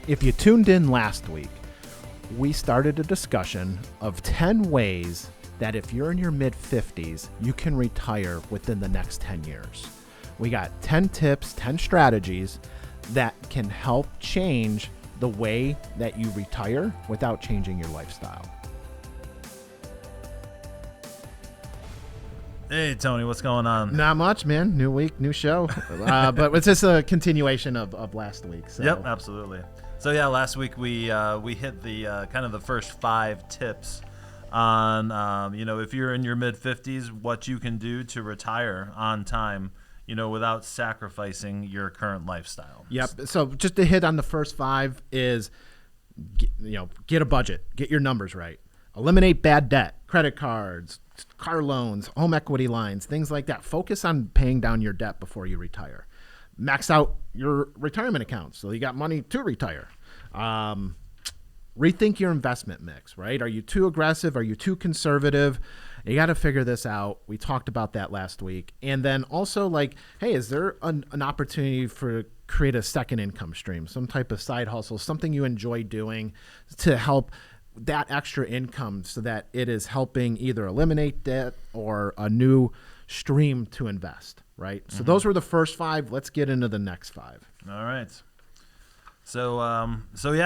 If you tuned in last week, we started a discussion of 10 ways that if you're in your mid-50s, you can retire within the next 10 years. We got 10 tips, 10 strategies that can help change the way that you retire without changing your lifestyle. Hey, Tony, what's going on? Not much, man. New week, new show. But it's just a continuation of last week. So. Yep, absolutely. So, yeah, last week we hit the kind of the first 5 tips on, if you're in your mid-50s, what you can do to retire on time, without sacrificing your current lifestyle. Yep. So just to hit on the first 5 is, get a budget, get your numbers right, eliminate bad debt, credit cards, car loans, home equity lines, things like that. Focus on paying down your debt before you retire. Max out your retirement accounts so you got money to retire. Rethink your investment mix, right? Are you too aggressive? Are you too conservative? You got to figure this out. We talked about that last week. And then also hey, is there an opportunity for create a second income stream, some type of side hustle, something you enjoy doing to help that extra income so that it is helping either eliminate debt or a new stream to invest, right? So those were the first 5. Let's get into the next 5. All right. So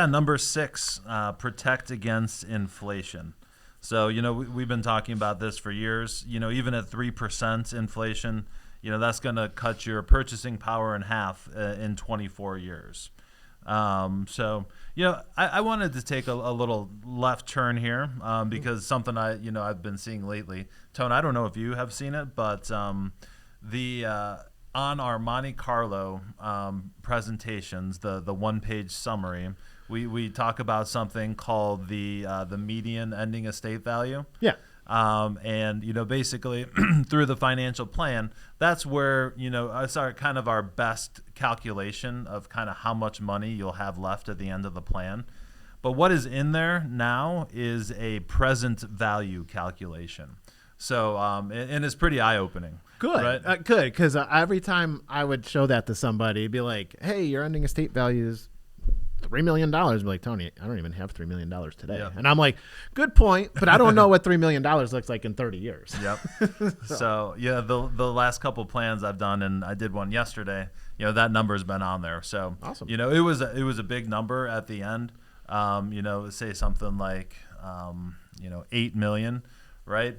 number 6, protect against inflation. So, we've been talking about this for years. Even at 3% inflation, that's going to cut your purchasing power in half in 24 years. I wanted to take a little left turn here because something I've been seeing lately. Tone, I don't know if you have seen it, but on our Monte Carlo presentations, the one-page summary, we talk about something called the median ending estate value. Yeah. Basically through the financial plan, that's where, it's kind of our best calculation of kind of how much money you'll have left at the end of the plan. But what is in there now is a present value calculation. So, and it's pretty eye-opening. Good. Right? Good. Because every time I would show that to somebody, it'd be like, hey, your ending estate value is $3 million. I'd be like, Tony, I don't even have $3 million today. Yeah. And I'm like, good point, but I don't know what $3 million looks like in 30 years. Yep. So the last couple plans I've done, and I did one yesterday, that number's been on there. So awesome. It was a big number at the end. Say something like 8 million, right?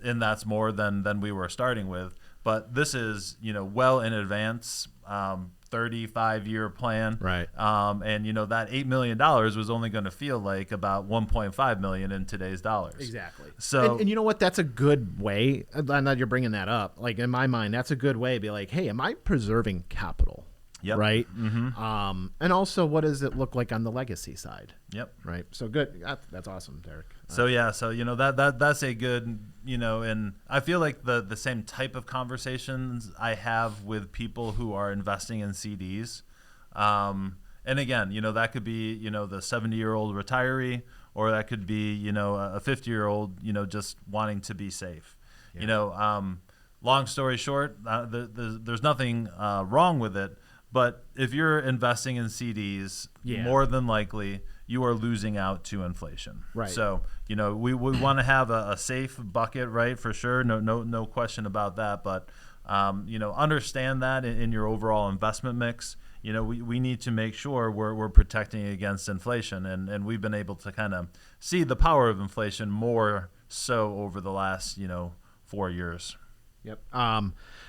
And that's more than we were starting with. But this is, well in advance, 35-year plan. Right. And that $8 million was only going to feel like about $1.5 million in today's dollars. Exactly. So, and you know what? That's a good way. I'm glad you're bringing that up. Like in my mind, that's a good way to be like, hey, am I preserving capital? Yep. Right. Mm-hmm. And also, what does it look like on the legacy side? Yep. Right. So good. That's awesome, Derek. So that's a good, and I feel like the same type of conversations I have with people who are investing in CDs. And again, that could be, the 70-year-old retiree, or that could be, a 50-year-old, just wanting to be safe. Yeah. Long story short, there's nothing wrong with it. But if you're investing in CDs, more than likely you are losing out to inflation. Right. So, we want to have a safe bucket, right? For sure. No question about that. But, understand that in your overall investment mix. We need to make sure we're protecting against inflation. And we've been able to kind of see the power of inflation more so over the last, 4 years. Yep.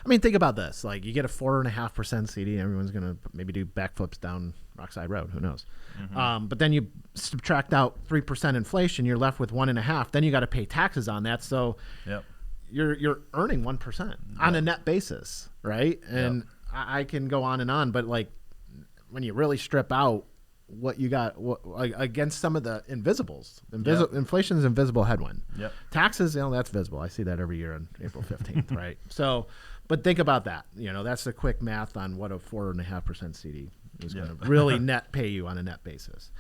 Think about this. Like, you get a 4.5% CD. Everyone's going to maybe do backflips down Rockside Road. Who knows? Mm-hmm. But then you subtract out 3% inflation. You're left with 1.5%. Then you got to pay taxes on that. So yep. you're earning 1% on a net basis, right? And I can go on and on. But when you really strip out what you got against some of the invisibles. Inflation is invisible headwind. Yep. Taxes, that's visible. I see that every year on April 15th, right? So, but think about that. That's the quick math on what a 4.5% CD is going to really net pay you on a net basis.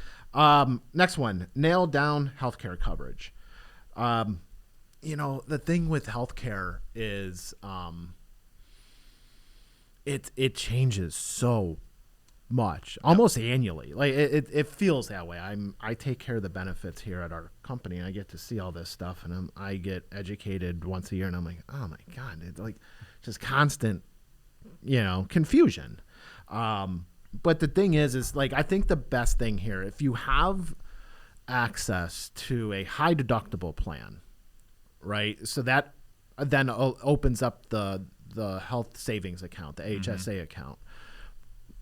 Next one, nail down healthcare coverage. The thing with healthcare is it changes so much, almost annually. Like it feels that way. I take care of the benefits here at our company, and I get to see all this stuff, and I get educated once a year, and I'm like, oh my God, it's like just constant, confusion. But the thing is like, I think the best thing here, if you have access to a high deductible plan, right? So that then opens up the health savings account, the HSA account.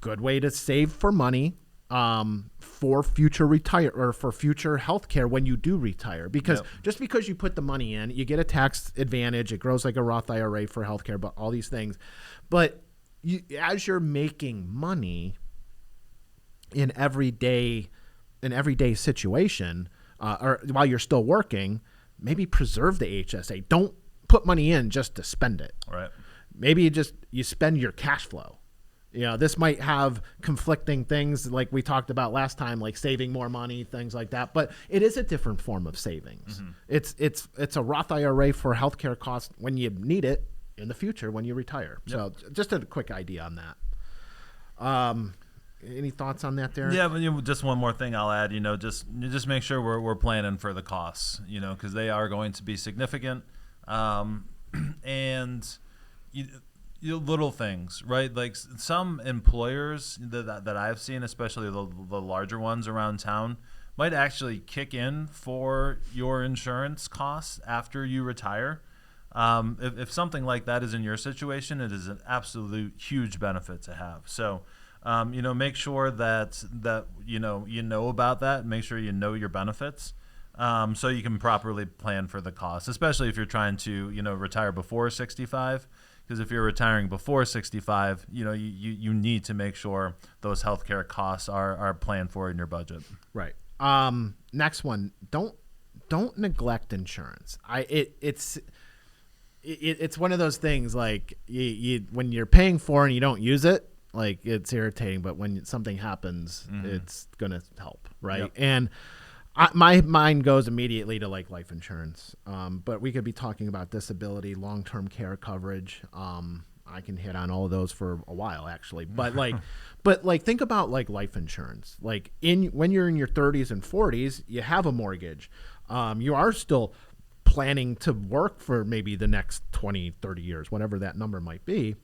Good way to save for money for future for future healthcare when you do retire. Because just because you put the money in, you get a tax advantage. It grows like a Roth IRA for healthcare, but all these things. But as you're making money in everyday situation, or while you're still working, maybe preserve the HSA. Don't put money in just to spend it. Right. Maybe you spend your cash flow. This might have conflicting things like we talked about last time, like saving more money, things like that. But it is a different form of savings. It's a Roth IRA for healthcare costs when you need it in the future when you retire. So just a quick idea on that. Any thoughts on that there? Yeah, but just one more thing I'll add. Just make sure we're planning for the costs. Because they are going to be significant, and little things, right? Like some employers that I've seen, especially the larger ones around town, might actually kick in for your insurance costs after you retire. If something like that is in your situation, it is an absolute huge benefit to have. So, make sure that you know about that. Make sure you know your benefits, so you can properly plan for the costs, especially if you're trying to retire before 65. Because if you're retiring before 65, you need to make sure those healthcare costs are planned for in your budget. Right. Next one. Don't neglect insurance. It's one of those things like you when you're paying for and you don't use it, like it's irritating. But when something happens, it's gonna help, right? Yep. And my mind goes immediately to like life insurance, but we could be talking about disability, long-term care coverage. I can hit on all of those for a while, actually. But think about like life insurance. Like when you're in your 30s and 40s, you have a mortgage. You are still planning to work for maybe the next 20, 30 years, whatever that number might be.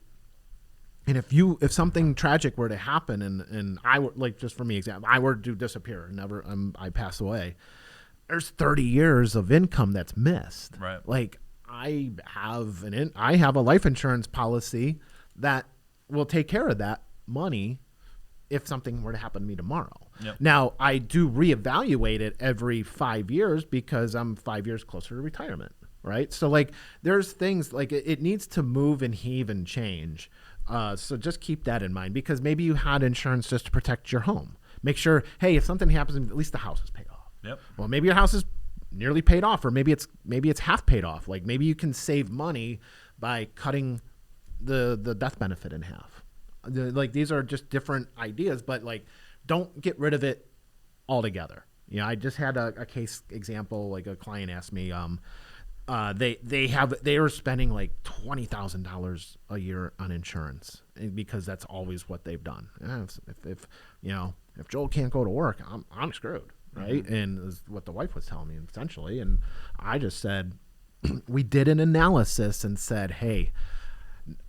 And if something tragic were to happen and I were, like, just for me example, I were to disappear, I pass away, there's 30 years of income that's missed. Right. Like I have a life insurance policy that will take care of that money if something were to happen to me tomorrow. Yep. Now, I do reevaluate it every 5 years because I'm 5 years closer to retirement, right? So like there's things like it needs to move and heave and change. So just keep that in mind, because maybe you had insurance just to protect your home. Make sure, hey, if something happens, at least the house is paid off. Yep. Well, maybe your house is nearly paid off, or maybe it's half paid off. Like maybe you can save money by cutting the death benefit in half. Like these are just different ideas, but like don't get rid of it altogether. I just had a case example. Like a client asked me, they are spending like $20,000 a year on insurance because that's always what they've done. If Joel can't go to work, I'm screwed, right? Mm-hmm. And is what the wife was telling me essentially. And I just said, we did an analysis and said, hey,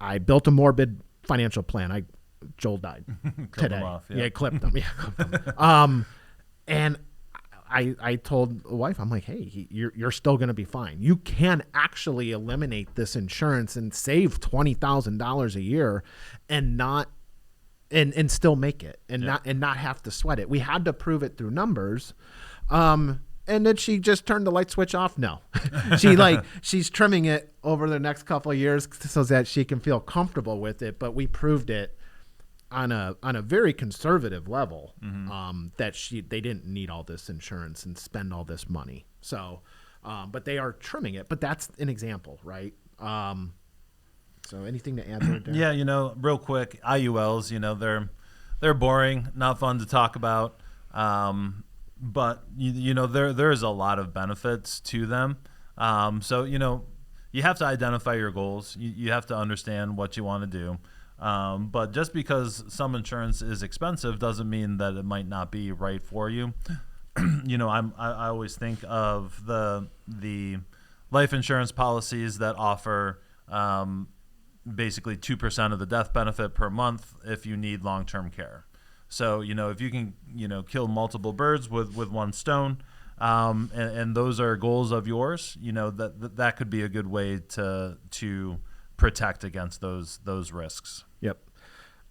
I built a morbid financial plan. Joel died today. Him off, yeah, clipped him. Yeah, clipped him. And I told the wife, I'm like, hey, you're still going to be fine. You can actually eliminate this insurance and save $20,000 a year and still make it and not have to sweat it. We had to prove it through numbers. And then she just turned the light switch off? No. She's trimming it over the next couple of years so that she can feel comfortable with it. But we proved it on a very conservative level, that they didn't need all this insurance and spend all this money. So, but they are trimming it. But that's an example, right? So anything to add there, Darren? Yeah, real quick, IULs, they're boring, not fun to talk about. But there is a lot of benefits to them. So you have to identify your goals. You have to understand what you want to do. But just because some insurance is expensive doesn't mean that it might not be right for you. I always think of the life insurance policies that offer basically 2% of the death benefit per month if you need long-term care. So, if you can, kill multiple birds with one stone, and those are goals of yours, that could be a good way to protect against those risks. Yep.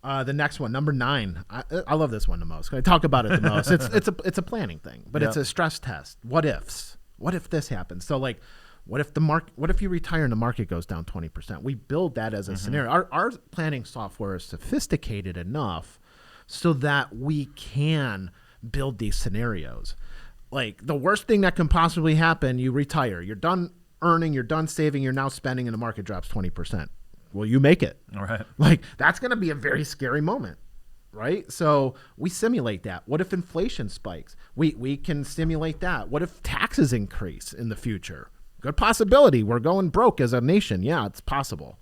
The next one, number 9. I love this one the most. I talk about it the most. It's a planning thing, but Yep. it's a stress test. What ifs? What if this happens? So like, what if you retire and the market goes down 20%? We build that as a scenario. Our planning software is sophisticated enough so that we can build these scenarios. Like the worst thing that can possibly happen, you retire, you're done earning, you're done saving, you're now spending, and the market drops 20%. Will you make it? All right. Like that's going to be a very scary moment, right? So we simulate that. What if inflation spikes? We can simulate that. What if taxes increase in the future? Good possibility. We're going broke as a nation. Yeah, it's possible.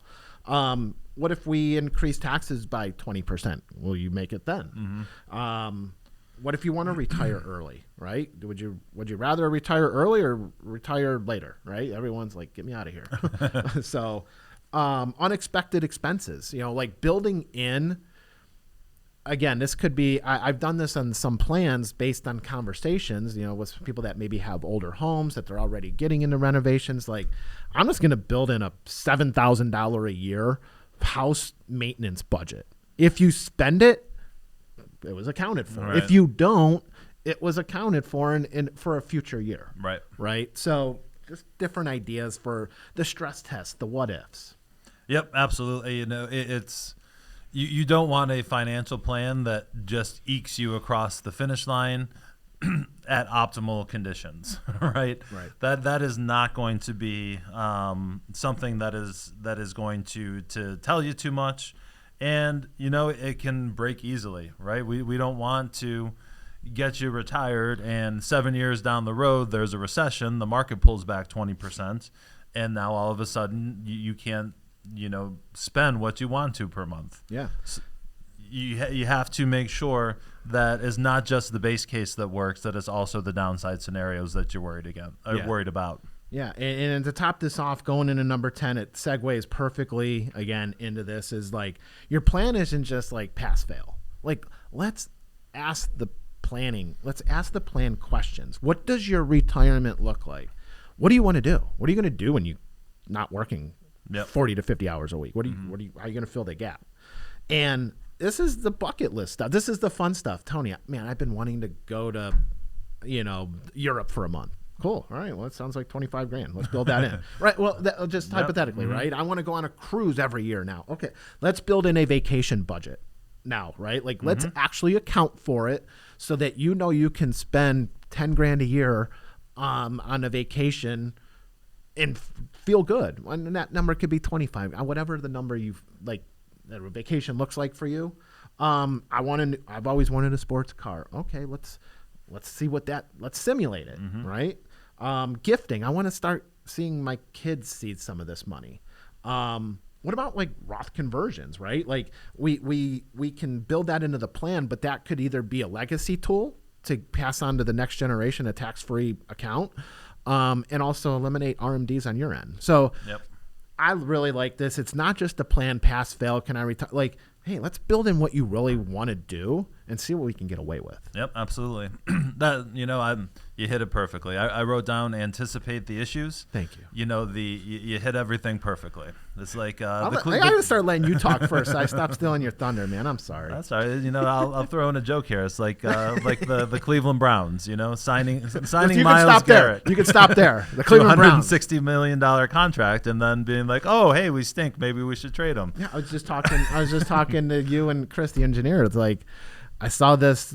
What if we increase taxes by 20%? Will you make it then? What if you want to retire early, right? Would you rather retire early or retire later, right? Everyone's like, get me out of here. So unexpected expenses, like building in, again, this could be, I've done this on some plans based on conversations, with people that maybe have older homes that they're already getting into renovations. Like I'm just going to build in a $7,000 a year house maintenance budget. If you spend it, it was accounted for. Right. If you don't, it was accounted for in for a future year. Right. Right. So just different ideas for the stress test, the what ifs. Yep, absolutely. It's you don't want a financial plan that just ekes you across the finish line at optimal conditions, right? Right. That is not going to be something that is going to tell you too much, and it can break easily, right? We don't want to get you retired and 7 years down the road there's a recession, the market pulls back 20%, and now all of a sudden you can't spend what you want to per month. Yeah. So you have to make sure that is not just the base case that works, that it's also the downside scenarios that you're worried about. Yeah, and to top this off, going into number 10, it segues perfectly again into this, is like your plan isn't just like pass fail. Like let's ask the plan questions. What does your retirement look like? What do you want to do? What are you going to do when you're not working 40 to 50 hours a week? How are you going to fill the gap? And this is the bucket list stuff. This is the fun stuff. Tony, man, I've been wanting to go to, Europe for a month. Cool. All right. Well, it sounds like $25,000. Let's build that in. Right. Well, just hypothetically, right? I want to go on a cruise every year now. Okay. Let's build in a vacation budget now, right? Like let's actually account for it so that you can spend $10,000 a year on a vacation and feel good. And that number could be 25, whatever the number you like that a vacation looks like for you. I've always wanted a sports car. Okay, let's see let's simulate it, right? Gifting. I want to start seeing my kids see some of this money. What about like Roth conversions, right? Like we can build that into the plan, but that could either be a legacy tool to pass on to the next generation, a tax-free account, and also eliminate RMDs on your end. So I really like this. It's not just a plan, pass, fail. Can I retire? Like, hey, let's build in what you really want to do and see what we can get away with. Yep, absolutely. You hit it perfectly. I wrote down anticipate the issues. Thank you. You hit everything perfectly. It's like I gotta start letting you talk first. I stopped stealing your thunder, man. I'm sorry. That's all right. I'll throw in a joke here. It's like the Cleveland Browns. Signing Myles Garrett. You can stop there. The Cleveland Browns, $160 million contract, and then being like, oh, hey, we stink. Maybe we should trade him. Yeah, I was just talking to you and Chris, the engineer. It's like I saw this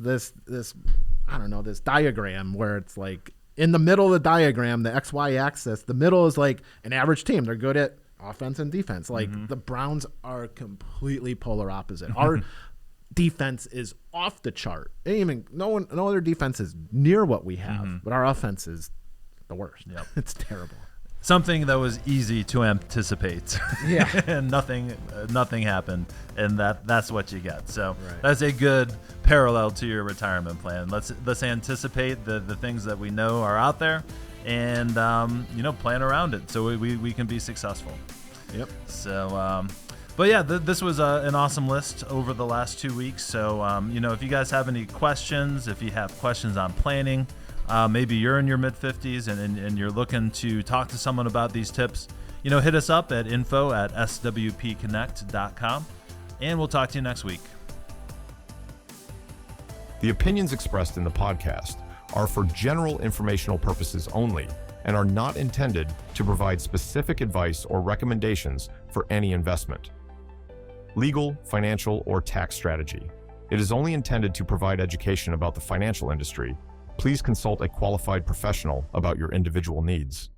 I don't know, this diagram where it's like in the middle of the diagram, the XY axis, the middle is like an average team. They're good at offense and defense. Like the Browns are completely polar opposite. Our defense is off the chart. No other defense is near what we have, but our offense is the worst. Yep. It's terrible. something that was easy to anticipate. Yeah. And nothing happened, and that's what you get. So Right. that's a good parallel to your retirement plan. Let's anticipate the things that we know are out there, and plan around it so we can be successful. Yep. So but yeah, this was an awesome list over the last 2 weeks. So if you guys have any questions, if you have questions on planning, maybe you're in your mid-50s and you're looking to talk to someone about these tips, hit us up at info@swpconnect.com, and we'll talk to you next week. The opinions expressed in the podcast are for general informational purposes only and are not intended to provide specific advice or recommendations for any investment, legal, financial, or tax strategy. It is only intended to provide education about the financial industry. Please consult a qualified professional about your individual needs.